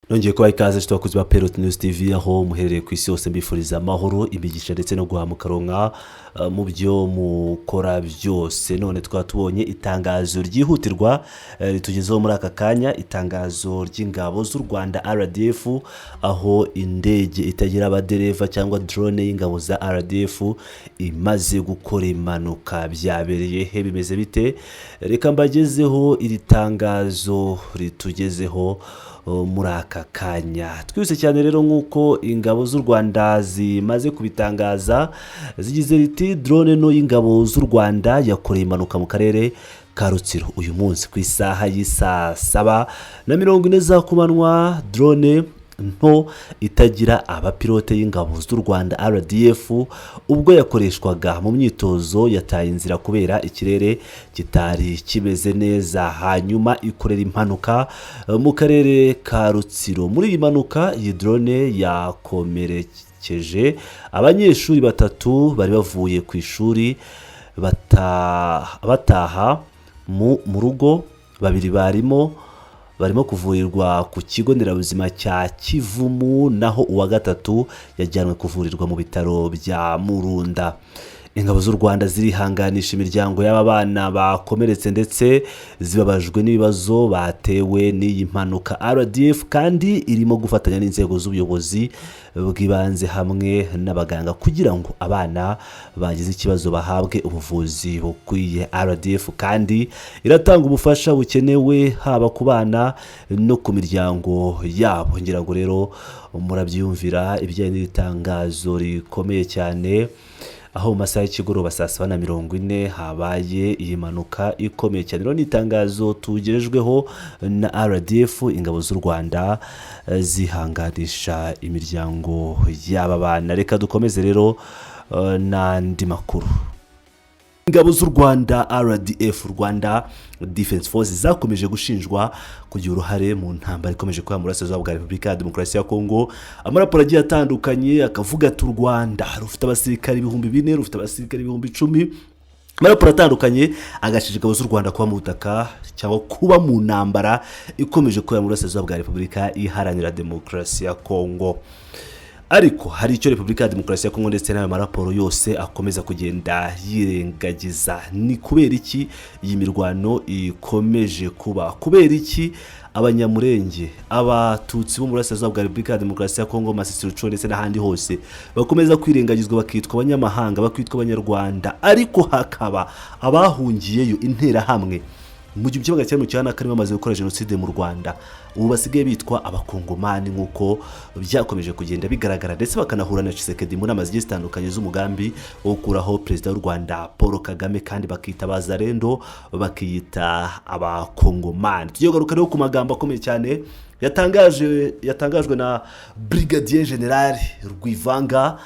Nongeye kuba ikaze twakuzi ba Perot News TV aho muherereye ku isi yose mbifuriza amahoro imigisha ndetse no guhamuka ronka mu byo mukora byose. None twatubonye itangazo ryihutirwa ritugezeho muri aka kanya, itangazo ry'ingabo z'u Rwanda RDF, aho indege itagira abadereva cyangwa drone y'ingabo za RDF imaze gukora impanuka. Byabereye he, bimeze bite? Reka mbagezeho iri tangazo ritugezeho muri aka kanya. Twese cyane rero nk'uko ingabo z'u Rwanda zimaze kubitangaza, zigize riti drone no y'ingabo z'u Rwanda yakoreye impanuka mu karere ka Rutsiro uyu munsi ku isaha y'isa 7:40 za kumanywa. Drone nto itagira abapilote y'ingabo z'u Rwanda RDF ubwo yakoreshwaga mu myitozo yataye inzira kubera ikirere kitari kimeze neza, hanyuma ikorera impanuka mu karere ka Rutsiro. Muri iyi mpanuka iyi drone yakomerekeje abanyeshuri 3 bari bavuye ku ishuri bataha mu rugo. 2 barimo kuvurirwa ku kigo nderabuzima cya Kivumu, naho uwa 3 yajyanwe kuvurirwa mu bitaro bya Murunda. Ingabo z'u Rwanda zirihanganisha imiryango y'abana bakomeretse ndetse zibabajwe n'ibibazo batewe n'iyi mpanuka. RDF kandi irimo gufatanya n'inzego z'ubuyobozi bw'ibanze hamwe n'abaganga kugira ngo abana bagize ikibazo bahabwe ubuvuzi bukwiye. RDF kandi iratanga ubufasha bukenewe haba ku bana no ku miryango yabo. Ngira ngo rero murabyumvira ibijyanye n'itangazo rikomeye cyane, aho mu masaha y'ikigoroba saa 7:40 habaye iyi mpanuka ikomeye cyane. Rero n'itangazo tugerejweho na RDF, ingabo z'u Rwanda zihanganisha imiryango y'aba bana. Reka dukomeze rero n'andi makuru. Ingabo z'u Rwanda RDF, Rwanda Defense Force, zakomeje gushinjwa kugira uruhare mu ntambara ikomeje kuba mu burasirazuba bwa Repubulika ya Demokarasi ya Kongo. Amaraporo agiye atandukanye akavuga ati u Rwanda rufite abasirikari 4,000, rufite abasirikari 10,000. Amaraporo atandukanye agashije ingabo z'u Rwanda kuba mu butaka cyangwa kuba mu ntambara ikomeje kuba mu burasirazuba bwa Repubulika iharanira Demokarasi ya Kongo. Ariko hari icyo Repubulika ya Demokarasi ya Kongo ndetse n'ayo maraporo yose akomeza kugenda yirengagiza. Ni kubera iki iyi mirwano ikomeje kuba? Kubera iki abanyamurenge, abatutsi bo mu burasirazuba bwa Repubulika ya Demokarasi ya Kongo, Masisi ndetse n'ahandi hose bakomeza kwirengagizwa, bakitwa abanyamahanga, bakitwa abanyarwanda, ariko hakaba abahungiyeyo interahamwe mu 1994 bamaze gukora jenoside mu Rwanda, ubu basigaye bitwa abakongomani nk'uko byakomeje kugenda bigaragara, ndetse bakanahura na Tshisekedi muri amazi zitandukanye z'umugambi wo gukuraho perezida w'u Rwanda Paul Kagame, kandi bakita bazarendo, bakiyita abakongomani. Tugiye kugaruka rero ku magambo akomeye cyane yatangajwe na Brigadier General Rwivanga.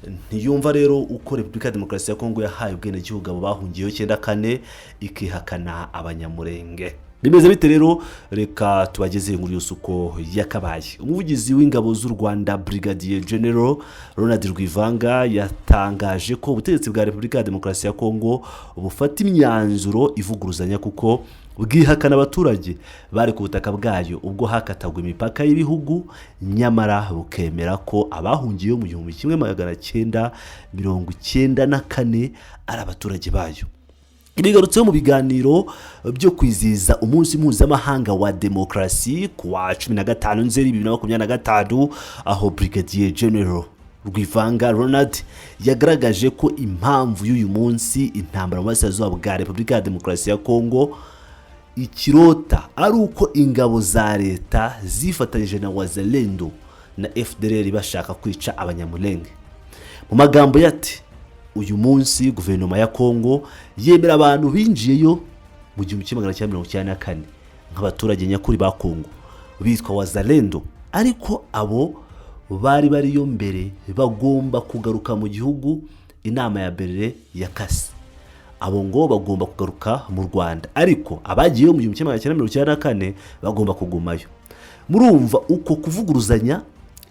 Ntiyumva rero uko Repubulika ya Demokarasi ya Kongo yahaye ubwenegihugu abo bahungiyeho 94 ikihakana abanyamurenge. Bimeze bite rero? Reka tubageze inkuru yose uko yakabaye. Umuvugizi w'ingabo z'u Rwanda Brigadier General Ronald Rwivanga yatangaje ko ubutegetsi bwa Repubulika ya Demokarasi ya Kongo bufata imyanzuro ivuguruzanya kuko bwihakana abaturage bari ku butaka bwayo ubwo hakatagwa imipaka y'ibihugu, nyamara bukemera ko abahungiyeho mu 1994 ari abaturage bayo. Ibigarutseho mu biganiro byo kwizihiza umunsi mpuzamahanga wa demokarasi ku wa 15 Nzeri 2025, aho Brigadier General Rwivanga Ronald yagaragaje ko impamvu y'uyu munsi intambara mu burasirazuba bwa Repubulika ya Demokarasi ya Kongo ikirota ari uko ingabo za leta zifatanyije na wazalendo na FDLR bashaka kwica abanyamulenge. Mu magambo yati, uyu munsi guverinoma ya Kongo yemera abantu binjiyeyo mu 1994 nk'abaturage nyakuri ba Kongo bitwa wazalendo, ariko abo bari yo mbere bagomba kugaruka mu gihugu inama ya Berlin yakase. Abo ngo bagomba kugaruka mu Rwanda, ariko abagiye mu 1994 bagomba kugumayo. Murumva uko kuvuguruzanya?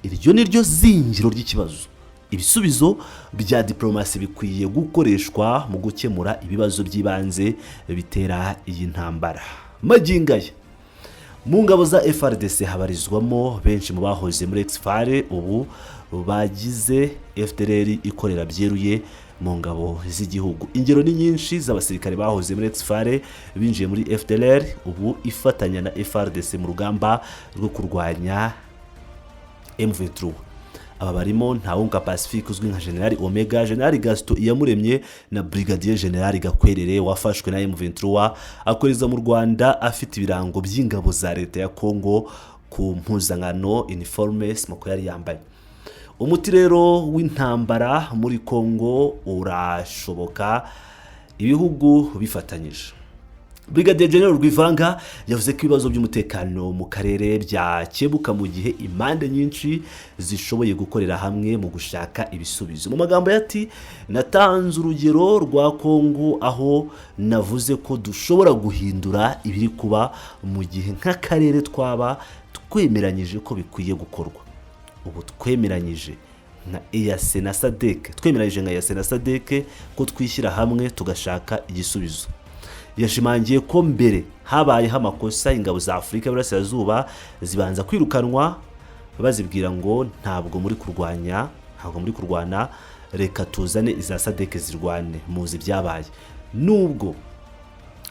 Iryo niryo zingiro ry'ikibazo. Ibisubizo bya diplomasi bikwiye gukoreshwa mu gukemura ibibazo by'ibanze bitera iyi ntambara. Magingaya mu ngabo za FRDC habarizwamo benshi mu bahoze muri exfare ubu bagize FDLR ikorera byeruye mu ngabo z'igihugu. Ingero ni nyinshi z'abasirikare bahoze muri exfare binjiye muri FDLR ubu ifatanya na FRDC mu rugamba rwo kurwanya M23. Aba barimo Ntawunga Pacifique uzwi nka General Omega, General Gaston Iyamuremye na Brigadier General Gakwerere wafashwe na M23 akoreza mu Rwanda afite ibirango by'ingabo za leta ya Kongo ku mpuzankano uniforme smoko yari yambaye. Umuti rero w'intambara muri Kongo urashoboka ibihugu bifatanyije. Brigadier General Rwivanga yavuze ko ibibazo by'umutekano mu karere byakebuka mu gihe impande nyinshi zishoboye gukorera hamwe mu gushaka ibisubizo. Mu magambo yati natanze urugero rwa Kongo aho navuze ko dushobora guhindura ibiri kuba mu gihe nk'akarere twaba twemeranyije ko bikwiye gukorwa. Ubu twemeranyije nka EAC na SADC, twemeranyije nka EAC na SADC ko twishyira hamwe tugashaka igisubizo. Yashimangiye ko mbere habayeho amakosa ingabo za Afurika y'Iburasirazuba zibanza kwirukanwa bazibwira ngo ntabwo muri kurwana reka tuzane iza SADC zirwane. Muzi byabaye nubwo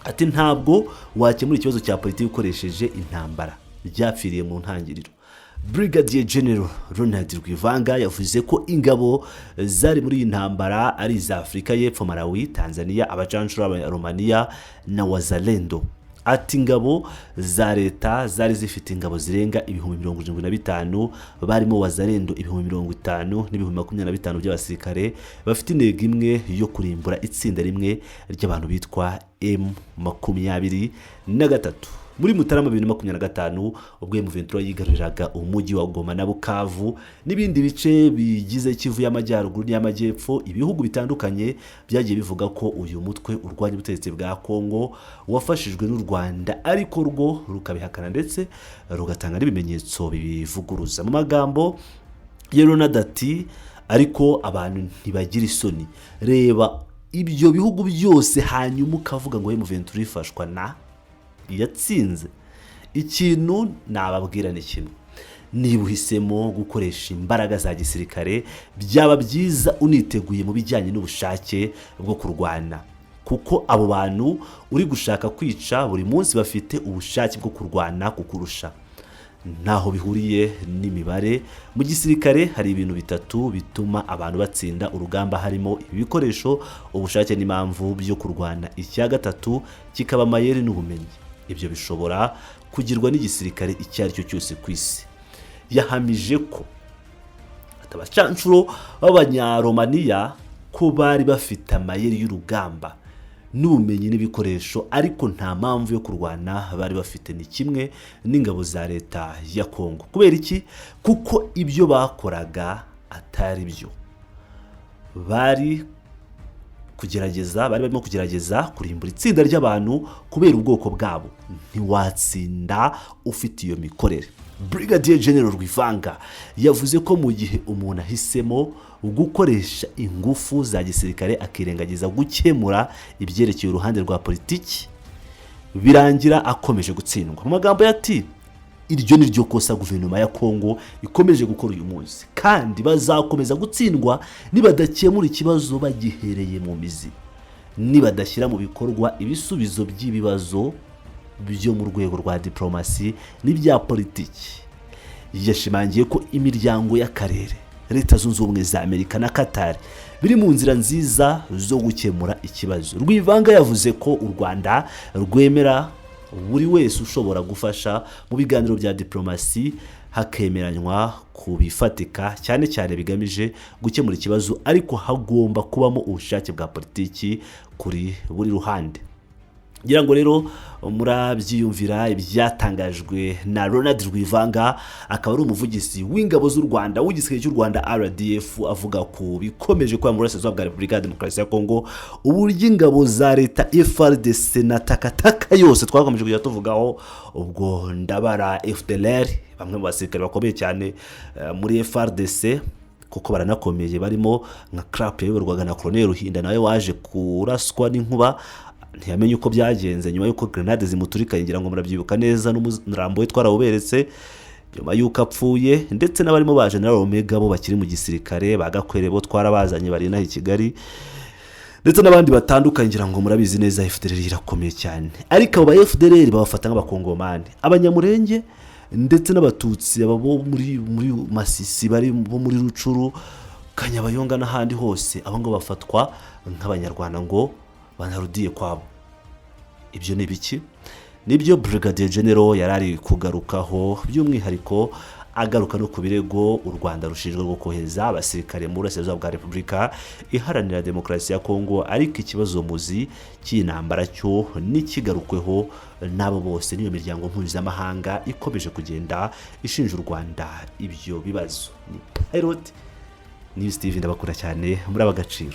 ati ntabwo wakemura ikibazo cya politiki ukoresheje intambara byapfiriye mu ntangiriro. Brigadier General Ronald Rwivanga yavuze ko ingabo zari muri iyi ntambara ari za Afurika y'Epfo, Malawi, Tanzania, abajanshuro aba Romania na Wazalendo. Ati ingabo za leta zari zifite ingabo zirenga 75,000 barimo Wazalendo 50,000 n'ibihumbi 25 by'abasirikare bafite intego imwe yo kurimbura itsinda rimwe ry'abantu bitwa M23. Muri Mutarama 2025 ubwo M23 yigaruriraga umujyi wa Goma na Bukavu n'ibindi bice bigize Kivu y'Amajyaruguru n'y'Amajyepfo, ibihugu bitandukanye byagiye bivuga ko uyu mutwe urwanya ubutegetsi bwa Kongo wafashijwe n'u Rwanda, ariko rwo rukabihakana ndetse rugatanga n'ibimenyetso bibivuguruza. Mu magambo y'Ronadati ariko abantu ntibagira isoni, reba ibyo bihugu byose hanyuma ukavuga ngo M23 ifashwa na yatsinze. Ikintu nababwira ni kimwe, niba uhisemo gukoresha imbaraga za gisirikare byaba byiza uniteguye mu bijyanye n'ubushake bwo kurwana, kuko abo bantu uri gushaka kwica buri munsi bafite ubushake bwo kurwana kukurusha. Ntaho bihuriye n'imibare. Mu gisirikare hari ibintu bitatu bituma abantu batsinda urugamba, harimo ibikoresho, ubushake n'impamvu byo kurwana. Icya gatatu kikaba amayeri n'ubumenyi. Ibyo bishobora kugirwa n'igisirikare icyo ari cyo cyose ku isi. Yahamije ko atabacanshuro b'Abanyaromaniya ko bari bafite amayeri y'urugamba n'ubumenyi n'ibikoresho, ariko nta mpamvu yo kurwana bari bafite. Ni kimwe n'ingabo za leta ya Kongo. Kubera iki? Kuko ibyo bakoraga atari byo. Bari barimo kugerageza kurimbura itsinda ry'abantu kubera ubwoko bwabo. Ntiwatsinda ufite iyo mikorere. Brigadier General Rwivanga yavuze ko mu gihe umuntu ahisemo gukoresha ingufu za gisirikare akirengagiza gukemura ibyerekeye uruhande rwa politiki, birangira akomeje gutsindwa. Mu magambo yati iryo ni ryo kosa guverinoma ya Kongo ikomeje gukora uyu munsi, kandi bazakomeza gutsindwa nibadakemura ikibazo bagihereye mu mizi, nibadashyira mu bikorwa ibisubizo by'ibibazo byo mu rwego rwa diplomasi n'ibya politiki. Yashimangiye ko imiryango y'akarere, Leta Zunze Ubumwe za Amerika na Qatar biri mu nzira nziza zo gukemura ikibazo. Rwivanga yavuze ko u Rwanda rwemera buri wese ushobora gufasha mu biganiro bya diplomasi hakemeranywa ku bifatika, cyane cyane bigamije gukemura ikibazo, ariko hagomba kubamo ubushake bwa politiki kuri buri ruhande. Ngira ngo rero murabyiyumvira ibyatangajwe na Ronald Rwivanga, akaba ari umuvugizi w'ingabo z'u Rwanda w'igisirikare cy'u Rwanda RDF, avuga ko bikomeje kuba mu burasirazuba bwa Repubulika Demokarasi ya Kongo uburyo ingabo za leta FARDC na takataka yose twakomeje kujya tuvugaho. Ubwo ndabara FDLR, bamwe mu basirikare bakomeye cyane muri FARDC kuko baranakomeye, barimo nka Crap yayoborwaga na Colonel Ruhinda nawe waje kuraswa n'inkuba ntiyamenye uko byagenze nyuma y'uko grenade zimuturika ngira ngo murabyibuka neza n'umurambo we twarawuberetse nyuma y'uko apfuye ndetse n'abarimo ba General Omega bo bakiri mu gisirikare Backgr bo twarabazanye bari naho i Kigali ndetse n'abandi batandukanye ngira ngo murabizi neza FDLR irakomeye cyane ariko aba FDLR babafata nk'abakongomani abanyamurenge ndetse n'abatutsi abo muri Masisi bari bo muri Rucuru Kanyabayonga n'ahandi hose abo ngo bafatwa nk'abanyarwanda ngo banarudiye kwabo. Ibyo ni biki? Nibyo Brigadier General yarari kugarukaho by'umwihariko agaruka no ku birego u Rwanda rushinjwa rwo kohereza abasirikare mu burasirazuba bwa Repubulika Iharanira Demokarasi ya Kongo ariko ikibazo muzi cy'intambara cyo n'ikigarukweho nabo bose niyo miryango mpuzamahanga ikomeje kugenda ishinja u Rwanda ibyo bibazo. Ni Steve ndabakura cyane muri Backgr.